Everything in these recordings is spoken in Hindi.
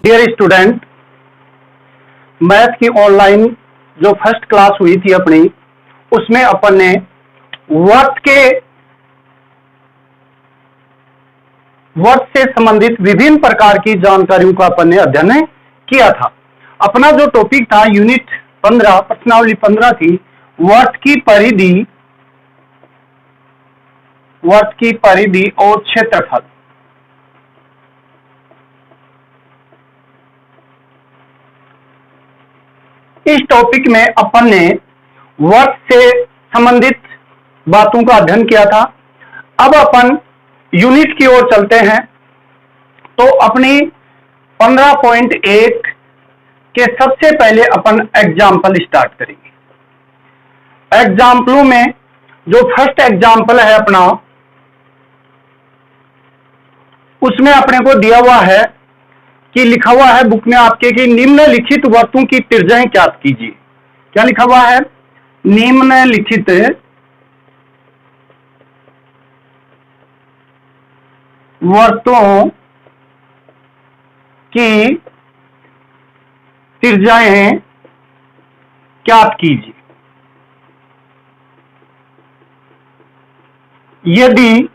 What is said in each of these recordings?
डियर स्टूडेंट, मैथ की ऑनलाइन जो फर्स्ट क्लास हुई थी अपनी, उसमें अपन ने वर्त से संबंधित विभिन्न प्रकार की जानकारियों का अपन ने अध्ययन किया था। अपना जो टॉपिक था यूनिट 15 प्रश्नावली 15 थी वर्त की परिधि और क्षेत्रफल। इस टॉपिक में अपन ने वर्त से संबंधित बातों का अध्ययन किया था। अब अपन यूनिट की ओर चलते हैं, तो अपनी 15.1 के सबसे पहले अपन एग्जाम्पल स्टार्ट करेंगे। एग्जाम्पलों में जो फर्स्ट एग्जाम्पल है अपना, उसमें अपने को दिया हुआ है कि लिखा हुआ है बुक में आपके कि निम्नलिखित वर्तों की त्रिज्याएं ज्ञात कीजिए। क्या लिखा हुआ है? निम्नलिखित वर्तों की त्रिज्याएं ज्ञात कीजिए। यदि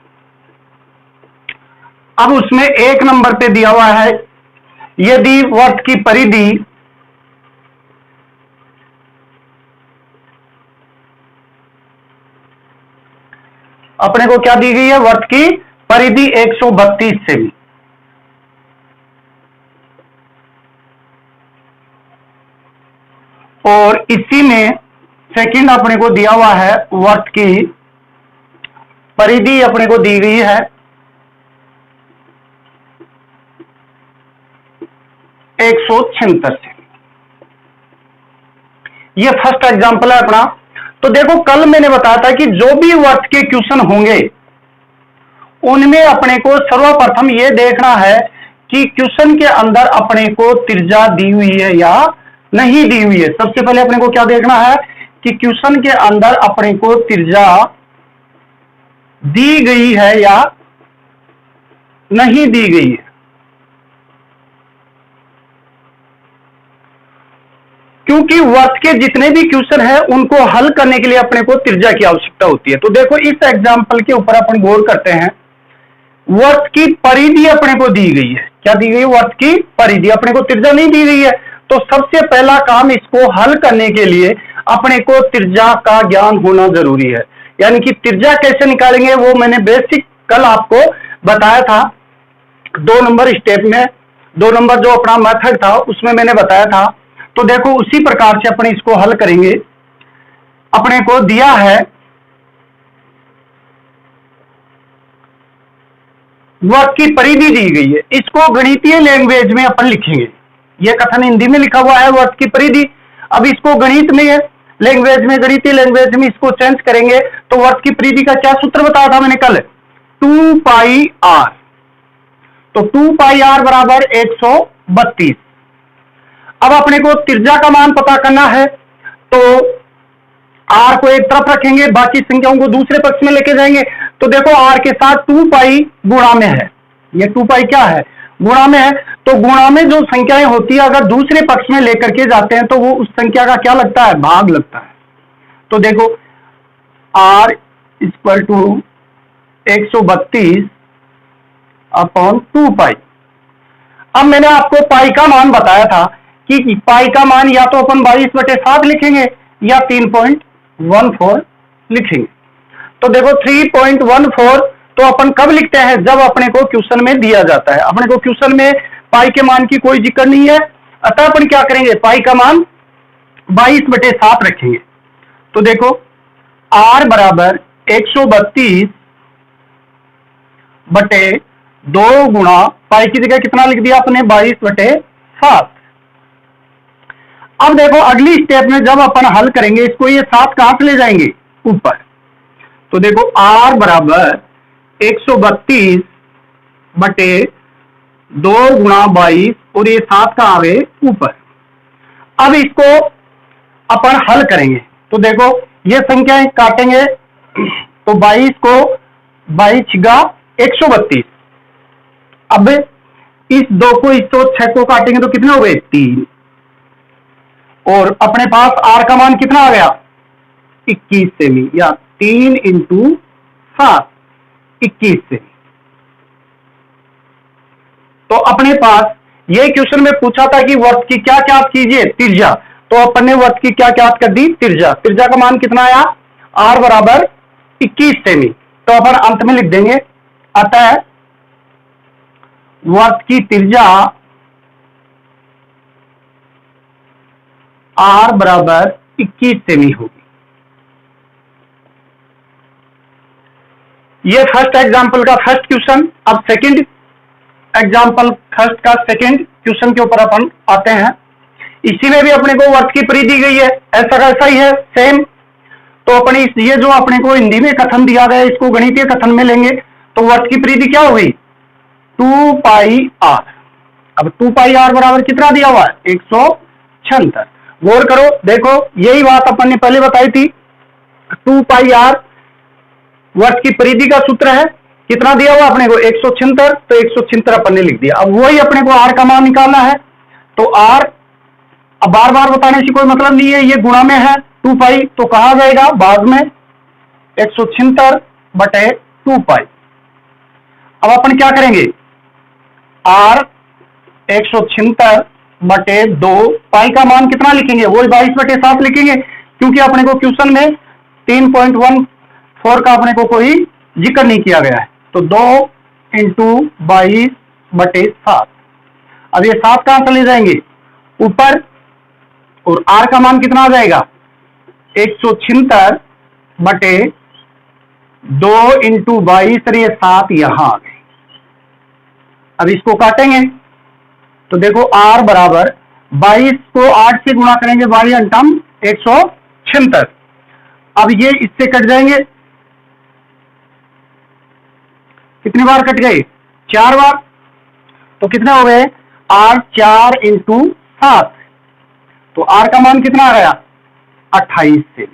अब उसमें एक नंबर पे दिया हुआ है, यदि वर्त की परिधि अपने को क्या दी गई है? वर्त की परिधि 132 सेमी। और इसी में सेकंड अपने को दिया हुआ है वर्त की परिधि अपने को दी गई है 176 सेमी। ये फर्स्ट एग्जांपल है अपना। तो देखो, कल मैंने बताया था कि जो भी वर्त के क्वेश्चन होंगे उनमें अपने को सर्वप्रथम यह देखना है कि क्वेश्चन के अंदर अपने को त्रिज्या दी हुई है या नहीं दी हुई है। सबसे पहले अपने को क्या देखना है कि क्वेश्चन के अंदर अपने को त्रिज्या दी गई है या नहीं दी गई है। क्योंकि वर्त के जितने भी क्वेश्चन है उनको हल करने के लिए अपने को त्रिज्या की आवश्यकता होती है। तो देखो, इस एग्जांपल के ऊपर अपन गौर करते हैं। वर्त की परिधि अपने को दी गई है। क्या दी गई? वर्त की परिधि। अपने को त्रिज्या नहीं दी गई है। तो सबसे पहला काम इसको हल करने के लिए अपने को त्रिज्या का ज्ञान होना जरूरी है। यानी कि त्रिज्या कैसे निकालेंगे वो मैंने बेसिक कल आपको बताया था। 2 नंबर स्टेप में 2 नंबर जो अपना मेथड था उसमें मैंने बताया था। तो देखो, उसी प्रकार से अपने इसको हल करेंगे। अपने को दिया है वर्त की परिधि दी गई है, इसको गणितीय लैंग्वेज में अपन लिखेंगे। यह कथन हिंदी में लिखा हुआ है वर्त की परिधि। अब इसको गणित में लैंग्वेज में, गणितीय लैंग्वेज में इसको चेंज करेंगे। तो वर्त की परिधि का क्या सूत्र बताया था मैंने कल? 2 पाई r। तो 2 पाई r बराबर 132। अब अपने को त्रिज्या का मान पता करना है, तो r को एक तरफ रखेंगे, बाकी संख्याओं को दूसरे पक्ष में लेके जाएंगे। तो देखो, r के साथ 2 पाई गुणा में है। ये 2 पाई क्या है? गुणा में है। तो गुणा में जो संख्याएं होती है अगर दूसरे पक्ष में लेकर के जाते हैं तो वो उस संख्या का क्या लगता है? भाग लगता है। तो देखो, r इक्वल टू 132 अपॉन 2 पाई। अब मैंने आपको पाई का मान बताया था कि पाई का मान या तो अपन 22/7 लिखेंगे या 3.14 लिखेंगे। तो देखो, 3.14 तो अपन कब लिखते हैं? जब अपने को क्वेश्चन में दिया जाता है। अपने को क्वेश्चन में पाई के मान की कोई जिक्र नहीं है, अतः अपन क्या करेंगे? पाई का मान 22/7 रखेंगे। तो देखो, r बराबर 132/2 गुणा पाई की जगह कितना लिख दिया अपने? 22/7। अब देखो, अगली स्टेप में जब अपन हल करेंगे इसको, ये 7 कहां से ले जाएंगे? ऊपर। तो देखो, r बराबर 132/2 गुणा 22 और ये 7 कहां आ गए? ऊपर। अब इसको अपन हल करेंगे। तो देखो, ये संख्याएं काटेंगे तो 22 को 22 × 132। अब इस 2 को, इस 6 को काटेंगे तो कितने हो गए 3, और अपने पास आर का मान कितना आ गया 21 सेमी, या 3 इंटू 7 21 सेमी। तो अपने पास ये क्वेश्चन में पूछा था कि वर्त की क्या क्या कीजिए त्रिज्या, तो अपन ने वर्त की क्या क्या कर दी त्रिज्या। त्रिज्या का मान कितना आया आर बराबर 21 सेमी, तो अपन अंत में लिख देंगे अतः वर्त की त्रिज्या आर बराबर 21 सेमी होगी। ये फर्स्ट एग्जांपल का फर्स्ट क्वेश्चन। अब सेकंड एग्जांपल, फर्स्ट का सेकंड क्वेश्चन के ऊपर अपन आते हैं। इसी में भी अपने को वर्त की परिधि दी गई है, ऐसा का ऐसा ही है सेम। तो अपने ये जो अपने को हिंदी में कथन दिया गया है इसको गणितीय कथन में लेंगे, तो वर्त की परिधि क्या हुई 2 पाई आर। अब 2 पाई आर बराबर कितना दिया हुआ है 176। गौर करो, देखो यही बात अपन ने पहले बताई थी। 2 पाई आर वर्त की परिधि का सूत्र है, कितना दिया हुआ अपने को 176, तो 176 अपन ने लिख दिया। अब वही अपने को आर का मान निकालना है, तो आर अब बार बार बताने से कोई मतलब नहीं है, ये गुणा में है 2 पाई, तो कहा जाएगा बाद में 176 बटे 2 पाई। अब अपन क्या करेंगे आर 176 बटे 2 पाई का मान कितना लिखेंगे, वही 22 बटे 7 लिखेंगे, क्योंकि अपने को क्वेश्चन में 3.14 का अपने को कोई जिक्र नहीं किया गया है। तो 2 इंटू 22 बटे 7। अब ये 7 कहां चले जाएंगे ऊपर, और आर का मान कितना आ जाएगा 176 बटे 2 इंटू 22, और ये 7 यहां आ गए। अब इसको काटेंगे तो देखो आर बराबर 22 को 8 से गुणा करेंगे, 22 अंटम 176। अब ये इससे कट जाएंगे, कितनी बार कट गए 4 बार, तो कितना हो गए आर 4 इंटू 7, तो आर का मान कितना आ गया 28 से।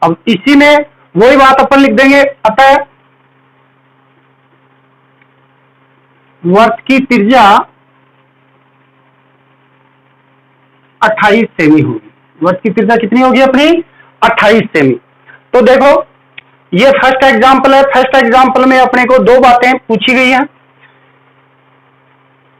अब इसी में वही बात अपन लिख देंगे, अतः वर्त की त्रिज्या 28 सेमी होगी। वर्त की त्रिज्या कितनी होगी अपनी 28 सेमी। तो देखो ये फर्स्ट एग्जांपल है, फर्स्ट एग्जांपल में अपने को 2 बातें पूछी गई हैं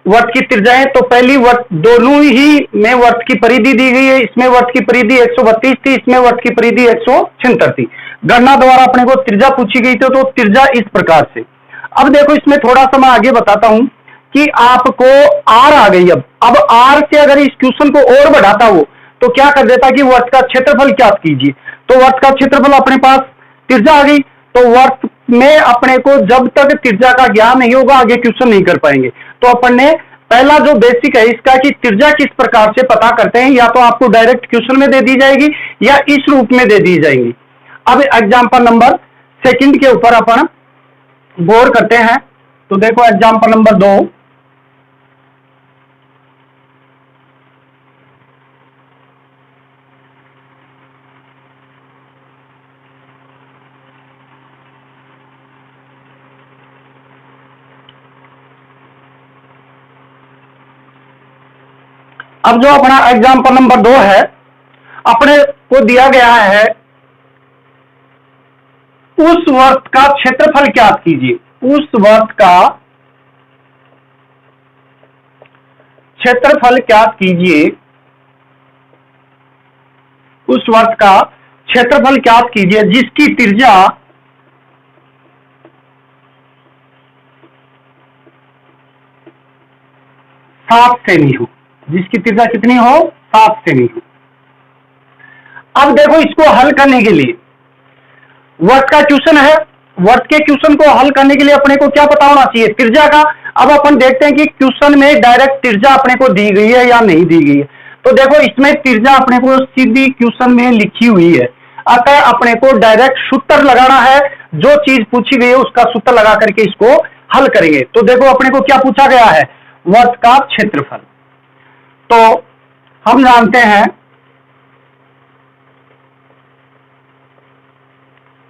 वर्त की त्रिज्याएं। तो पहली वर्त दोनों ही में वर्त की परिधि दी गई है, इसमें वर्त की परिधि 132 थी, इसमें वर्त की परिधि 176 थी। गणना द्वारा अपने को त्रिज्या पूछी गई थी, तो त्रिज्या इस प्रकार से। अब देखो इसमें थोड़ा सा मैं आगे बताता हूं कि आपको आर आ गई। अब आर से अगर इस क्वेश्चन को और बढ़ाता हो तो क्या कर देता कि वर्त का क्षेत्रफल ज्ञात कीजिए, तो वर्त का क्षेत्रफल अपने पास त्रिज्या आ गई। तो वर्त में अपने को जब तक त्रिज्या का ज्ञान नहीं होगा आगे क्वेश्चन नहीं कर पाएंगे। तो अपन ने पहला जो बेसिक है इसका कि त्रिज्या किस प्रकार से पता करते हैं, या तो आपको डायरेक्ट क्वेश्चन में दे दी जाएगी या इस रूप में दे दी जाएगी। अब एग्जांपल नंबर सेकंड के ऊपर अपन गौर करते हैं। तो देखो एग्जांपल नंबर 2, अब जो अपना एग्जांपल नंबर 2 है अपने को दिया गया है उस वर्त का क्षेत्रफल ज्ञात कीजिए। उस वर्त का क्षेत्रफल ज्ञात कीजिए, उस वर्त का क्षेत्रफल ज्ञात कीजिए जिसकी त्रिज्या 7 सेमी हो, जिसकी त्रिज्या कितनी हो 7 सेमी हो। अब देखो इसको हल करने के लिए वर्त का क्वेश्चन है, वर्त के क्वेश्चन को हल करने के लिए अपने को क्या पता होना चाहिए त्रिज्या का। अब अपन देखते हैं कि क्वेश्चन में डायरेक्ट त्रिज्या अपने को दी गई है या नहीं दी गई है। तो देखो इसमें त्रिज्या अपने को सीधी क्वेश्चन में लिखी हुई है, अतः अपने को डायरेक्ट सूत्र लगाना है, जो चीज पूछी गई है उसका सूत्र लगा करके इसको हल करेंगे। तो देखो अपने को क्या पूछा गया है वर्त का क्षेत्रफल। तो हम जानते हैं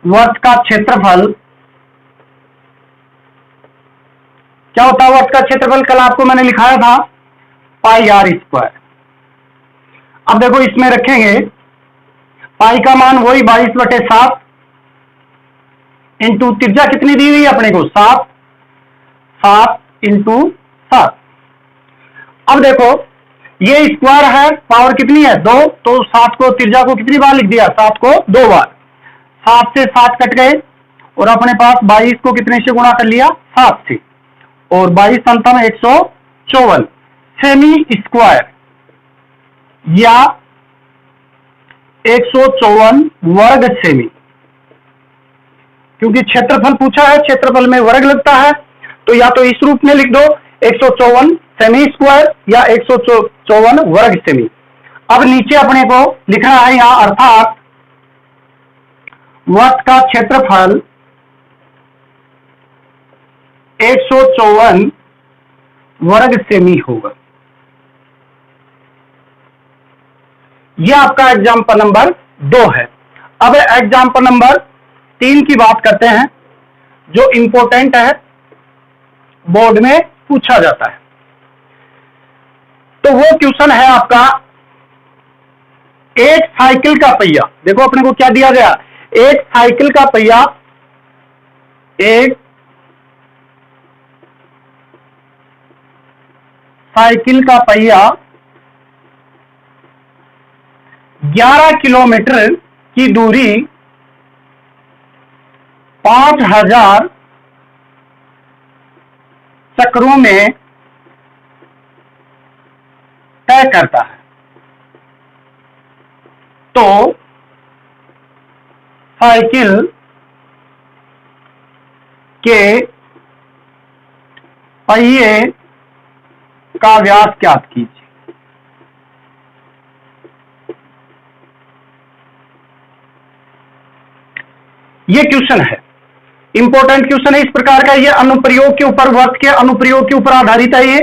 वर्त का क्षेत्रफल क्या होता है वर्त का क्षेत्रफल? कल आपको मैंने लिखाया था पाई आर स्क्वायर। अब देखो इसमें रखेंगे पाई का मान वही 22/7 इंटू त्रिज्या कितनी दी हुई है अपने को 7, 7 इंटू 7। अब देखो ये स्क्वायर है, पावर कितनी है 2, तो 7 को त्रिज्या को कितनी बार लिख दिया 7 को 2 बार। 7 से 7 कट गए और अपने पास 22 को कितने से गुणा कर लिया 7 से, और 22 संतम 154 सेमी स्क्वायर या 154 वर्ग सेमी। क्योंकि क्षेत्रफल पूछा है, क्षेत्रफल में वर्ग लगता है, तो या तो इस रूप में लिख दो 154 सेमी स्क्वायर या 154 वर्ग सेमी। अब नीचे अपने को लिखना है यहां अर्थात वर्त का क्षेत्रफल 154 वर्ग सेमी होगा। यह आपका एग्जाम्पल नंबर 2 है। अब एग्जाम्पल नंबर 3 की बात करते हैं, जो इंपॉर्टेंट है, बोर्ड में पूछा जाता है। तो वो क्वेश्चन है आपका एक साइकिल का पहिया। देखो अपने को क्या दिया गया, एक साइकिल का पहिया, एक साइकिल का पहिया 11 किलोमीटर की दूरी 5000 चक्रों में तय करता है। तो साइकिल के पहिए का व्यास ज्ञात कीजिए। ये क्वेश्चन है, इंपॉर्टेंट क्वेश्चन है इस प्रकार का। ये अनुप्रयोग के ऊपर, वर्त के अनुप्रयोग के ऊपर आधारित है। ये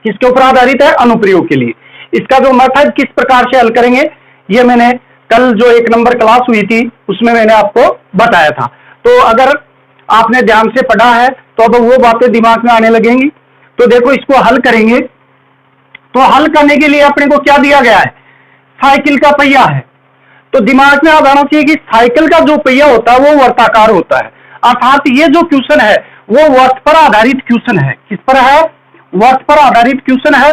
किसके ऊपर आधारित है? अनुप्रयोग के लिए। इसका जो मेथड किस प्रकार से हल करेंगे, ये मैंने कल जो 1 नंबर क्लास हुई थी उसमें मैंने आपको बताया था। तो अगर आपने ध्यान से पढ़ा है तो अब वो बातें दिमाग में आने लगेंगी। तो देखो इसको हल करेंगे, तो हल करने के लिए अपने को क्या दिया गया है, साइकिल का पहिया है। तो दिमाग में आ जाना चाहिए कि साइकिल का जो पहिया होता है वो वर्ताकार होता है, अर्थात ये जो क्वेश्चन है वो वर्त पर आधारित क्वेश्चन है। किस पर है? वर्त पर आधारित क्वेश्चन है।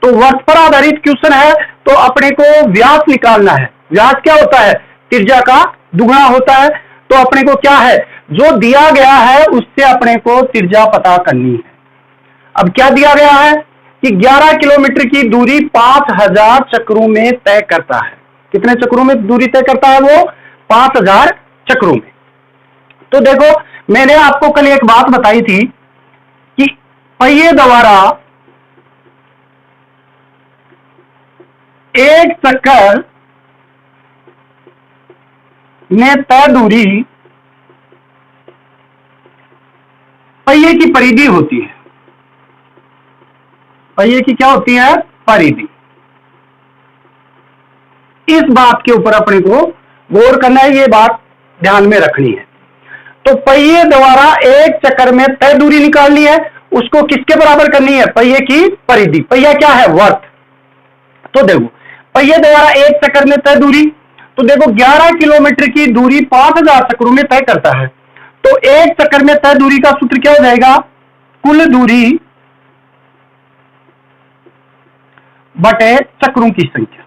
तो वर्त पर आधारित क्वेश्चन है तो अपने को व्यास निकालना है। व्यास क्या होता है? त्रिज्या का दुगुना होता है। तो अपने को क्या है, जो दिया गया है उससे अपने को त्रिज्या पता करनी है। अब क्या दिया गया है कि 11 किलोमीटर की दूरी 5000 चक्रों में तय करता है। कितने चक्रों में दूरी तय करता है वो? 5000 चक्रों में। तो देखो मैंने आपको कल एक बात बताई थी कि पहिए द्वारा एक चक्कर में तय दूरी पहिए की परिधि होती है। पहिए की क्या होती है? परिधि। इस बात के ऊपर अपने को गौर करना है, ये बात ध्यान में रखनी है। तो पहिए द्वारा एक चक्कर में तय दूरी निकालनी है, उसको किसके बराबर करनी है? पहिए की परिधि। पहिया क्या है? वर्त। तो देखो पहिए द्वारा एक चक्कर में तय दूरी, तो देखो 11 किलोमीटर की दूरी 5000 चक्रों में तय करता है। तो एक चक्कर में तय दूरी का सूत्र क्या हो जाएगा? कुल दूरी बटे चक्रों की संख्या।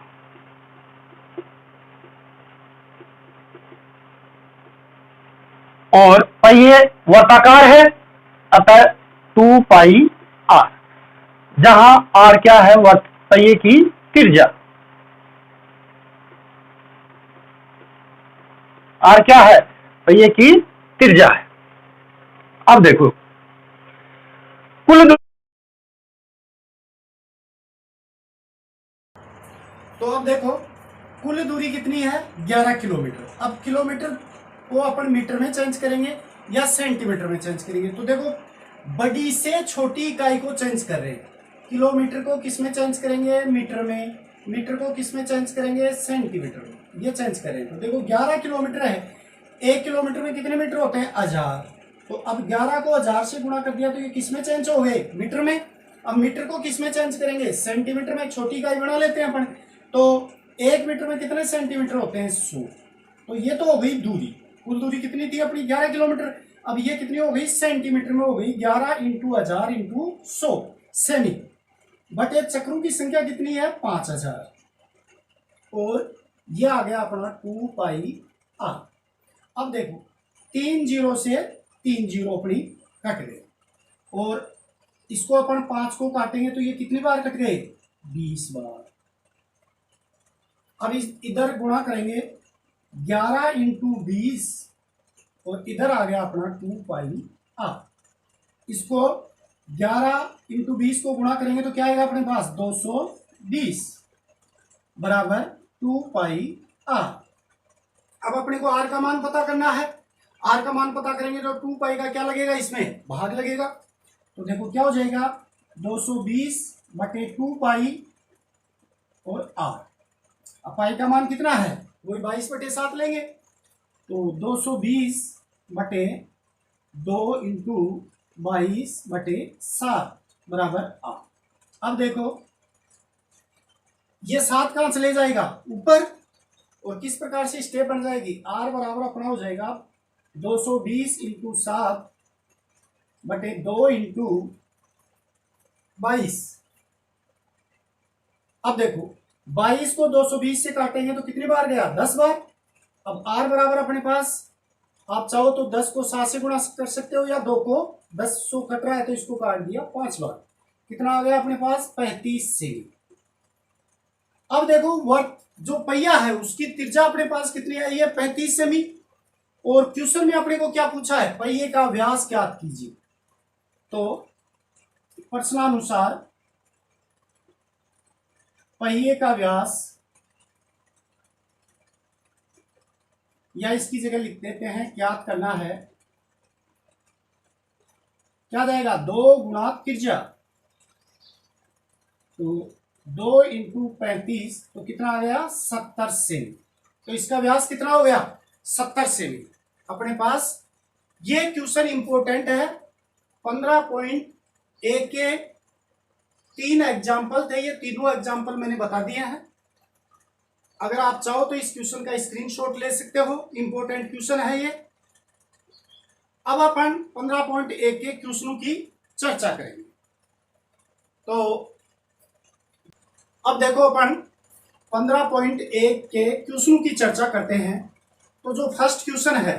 और पहिए वर्ताकार है, अतः 2 पाई आर, जहां आर क्या है? वर्त पहिए की त्रिज्या। आर क्या है? पहिए की त्रिज्या है। अब देखो कुल तो अब देखो कुल दूरी कितनी है? 11 किलोमीटर। अब किलोमीटर को अपन मीटर में चेंज करेंगे या सेंटीमीटर में चेंज करेंगे। तो देखो बड़ी से छोटी इकाई को चेंज कर रहे हैं। किलोमीटर को किस में चेंज करेंगे? मीटर में। मीटर को किस में चेंज करेंगे? सेंटीमीटर में। ये चेंज करें तो देखो 11 किलोमीटर है, 1 किलोमीटर में कितने मीटर होते हैं? 1000। तो अब 11 को 1000 से गुणा कर दिया तो ये किस में चेंज हो गए, मीटर में। अब मीटर को किस में चेंज करेंगे, सेंटीमीटर में। छोटी इकाई बना लेते हैं अपन। तो 1 मीटर में कितने सेंटीमीटर होते हैं, 100। तो ये तो हो गई दूरी। कुल दूरी कितनी थी अपनी, 11 किलोमीटर। अब ये कितनी हो गई, सेंटीमीटर में हो गई। 11 × 1000 × 100 सेमी। बटे चक्रों की संख्या कितनी है, 5000। और ये आ गया अपना 2πr। अब देखो 3 जीरो से 3 जीरो अपनी कट गए, और इसको अपन 5 को काटेंगे तो ये कितनी बार कट गए, 20 बार। अब इधर गुणा करेंगे 11 × 20, और इधर आ गया अपना 2πr। इसको 11 × 20 को गुणा करेंगे तो क्या आएगा अपने पास, 220 बराबर 2πr। अब अपने को r का मान पता करना है। r का मान पता करेंगे तो 2π का क्या लगेगा, इसमें भाग लगेगा। तो देखो क्या हो जाएगा, 220 बटे 2π और r। अब पाई का मान कितना है, वही 22/7 लेंगे। तो 220 बटे 2 × 22/7 बराबर r। अब देखो ये 7 कहां चले जाएगा, ऊपर। और किस प्रकार से स्टेप बन जाएगी, r बराबर अपना हो जाएगा 220 × 7 बटे 2 × 22। अब देखो 22 को 220 से काटेंगे तो कितनी बार गया, 10 बार। अब r बराबर अपने पास, आप चाहो तो 10 को 7 से गुणा कर सकते हो, या 2 को 10 से कट रहा है तो इसको काट दिया 5 बार। कितना आ गया अपने पास, 35 सेमी। अब देखो वर्क जो पहिया है उसकी त्रिज्या अपने पास कितनी आई है, 35 सेमी। और क्वेश्चन में अपने को क्या पूछा है, पहिए का व्यास ज्ञात कीजिए। तो प्रश्नानुसार पहिए का व्यास, या इसकी जगह लिख देते हैं ज्ञात करना है, क्या जाएगा, 2 गुणा त्रिज्या। तो 2 × 35 तो कितना आ गया, 70 सेमी। तो इसका व्यास कितना हो गया, 70 सेमी अपने पास। ये क्वेश्चन इंपॉर्टेंट है। 15.1 के 3 एग्जाम्पल थे, ये तीनों एग्जाम्पल मैंने बता दिए हैं। अगर आप चाहो तो इस क्वेश्चन का स्क्रीनशॉट ले सकते हो, इंपॉर्टेंट क्वेश्चन है ये। अब अपन 15.1 के क्वेश्चनों की चर्चा करेंगे। तो अब देखो अपन 15.1 के क्वेश्चनों की चर्चा करते हैं। तो जो फर्स्ट क्वेश्चन है,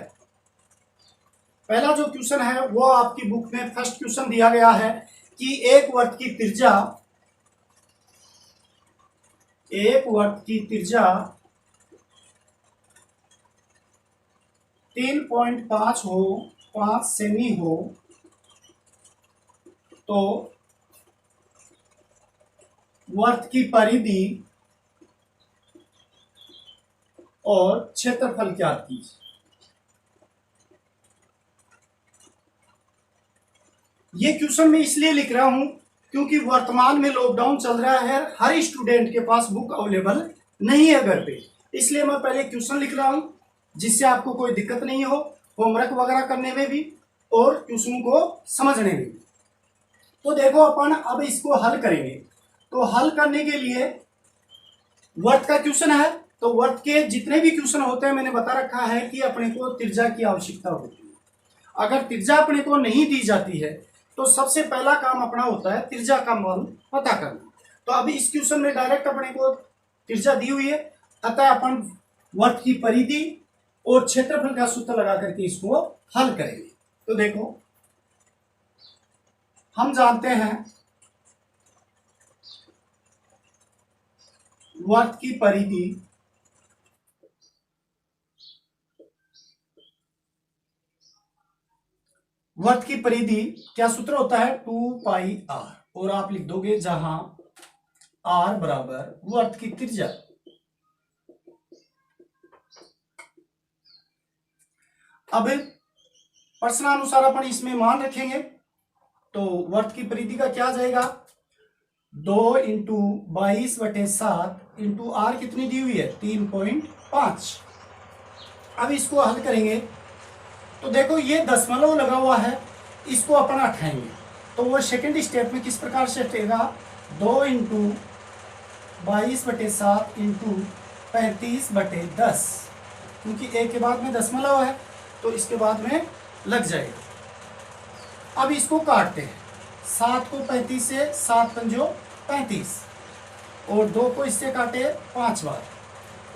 पहला जो क्वेश्चन है वो आपकी बुक में फर्स्ट क्वेश्चन दिया गया है कि एक वर्त की त्रिज्या 3.5 हो, 5 सेमी हो, तो वर्त की परिधि और क्षेत्रफल क्या थी। ये क्वेश्चन मैं इसलिए लिख रहा हूं क्योंकि वर्तमान में लॉकडाउन चल रहा है, हर स्टूडेंट के पास बुक अवेलेबल नहीं है घर पे। इसलिए मैं पहले क्वेश्चन लिख रहा हूं जिससे आपको कोई दिक्कत नहीं हो होमवर्क वगैरह करने में भी और क्वेश्चन को समझने में भी। तो देखो अपन अब इसको हल करेंगे। तो हल करने के लिए वर्त का क्वेश्चन है, तो वर्त के जितने भी क्वेश्चन होते हैं मैंने बता रखा है कि अपने को त्रिज्या की आवश्यकता होती है। अगर त्रिज्या अपने को नहीं दी जाती है तो सबसे पहला काम अपना होता है त्रिज्या का मान पता करना। तो अभी इस क्वेश्चन में डायरेक्ट अपने को त्रिज्या दी हुई है, अतः अपन वर्त की परिधि और क्षेत्रफल का सूत्र लगा करके इसको हल करेंगे। तो देखो हम जानते हैं वर्त की परिधि क्या सूत्र होता है, 2πr। और आप लिख दोगे जहां r बराबर वर्त की त्रिज्या। अब प्रश्नानुसार अपन इसमें मान रखेंगे। तो वर्त की परिधि का क्या जाएगा, 2 × 22/7 × r कितनी दी हुई है, 3.5। अब इसको हल करेंगे तो देखो ये दशमलव लगा हुआ है, इसको अपन हटाएंगे तो वो सेकंड स्टेप में किस प्रकार से हटेगा, 2 इंटू 22/7 इंटू 35/10, क्योंकि एक के बाद में दशमलव है तो इसके बाद में लग जाएगा। अब इसको काटते हैं, 7 को 35 से 7 पंजो 35 और 2 को इससे काटे 5 बार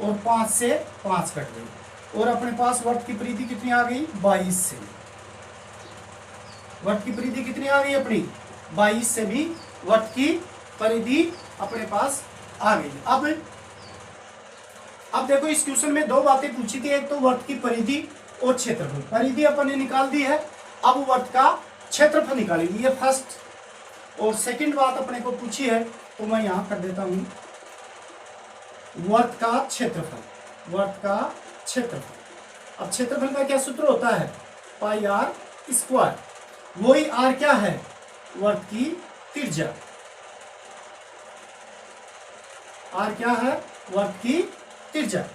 और 5 से 5 कट गई और अपने पास वर्त की परिधि कितनी आ गई, 22 से। वर्त की परिधि कितनी आ गई अपनी, 22 से भी वर्त की परिधि अपने पास आ गई। अब देखो इस क्वेश्चन में दो बातें पूछी थी, एक तो वर्त की परिधि और क्षेत्रफल। परिधि अपन ने निकाल दी है, अब वर्त का क्षेत्रफल निकालेंगे, ये फर्स्ट। और सेकंड बात अपने को पूछी है तो मैं यहां कर देता हूं, वर्त का क्षेत्रफल। वर्त का क्षेत्रफल, अब क्षेत्रफल का क्या सूत्र होता है, पाई आर स्क्वायर। वही आर क्या है, वर्त की त्रिज्या। आर क्या है, वर्त की त्रिज्या।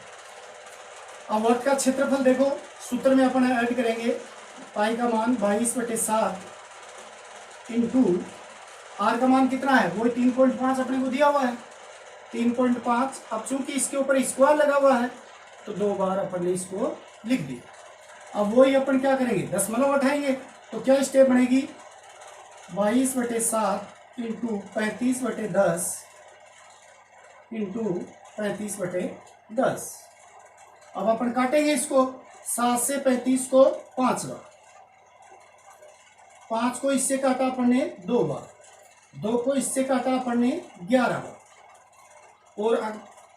अब वर्त का क्षेत्रफल देखो सूत्र में अपन ऐड करेंगे, पाई का मान 22/7 इंटू आर का मान कितना है, वही 3.5 अपने को दिया हुआ है, 3.5। अब चूंकि इसके ऊपर स्क्वायर लगा हुआ है तो 2 बार अपन ने इसको लिख दिया। अब वही अपन क्या करेंगे, दशमलव उठाएंगे तो क्या स्टेप बनेगी, 22/7 इंटू 35/10 इंटू 35/10। अब अपन काटेंगे इसको, 7 से 35 को 5 बार, 5 को इससे काटा अपन ने 2 बार, 2 को इससे काटा अपन ने 11 बार और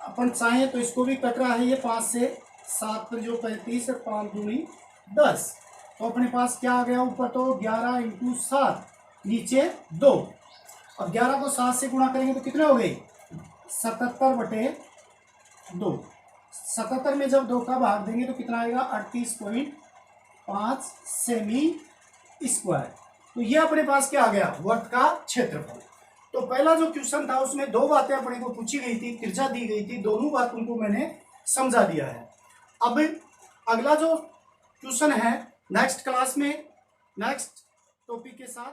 अपन चाहें तो इसको भी कट रहा है ये 5 से, 7 पर जो 35 है, 5 दूनी 10। तो अपने पास क्या आ गया, ऊपर तो 11 इंटू 7, नीचे 2। अब 11 को 7 से गुणा करेंगे तो कितने हो गए, 77/2। 77 में जब 2 का भाग देंगे तो कितना आएगा, 38.5 सेमी स्क्वायर। तो ये अपने पास क्या आ गया, वर्त का क्षेत्रफल। तो पहला जो क्वेश्चन था उसमें दो बातें अपने को पूछी गई थी, त्रिज्या दी गई थी, दोनों बात उनको मैंने समझा दिया है। अब अगला जो क्वेश्चन है नेक्स्ट क्लास में नेक्स्ट टॉपिक के साथ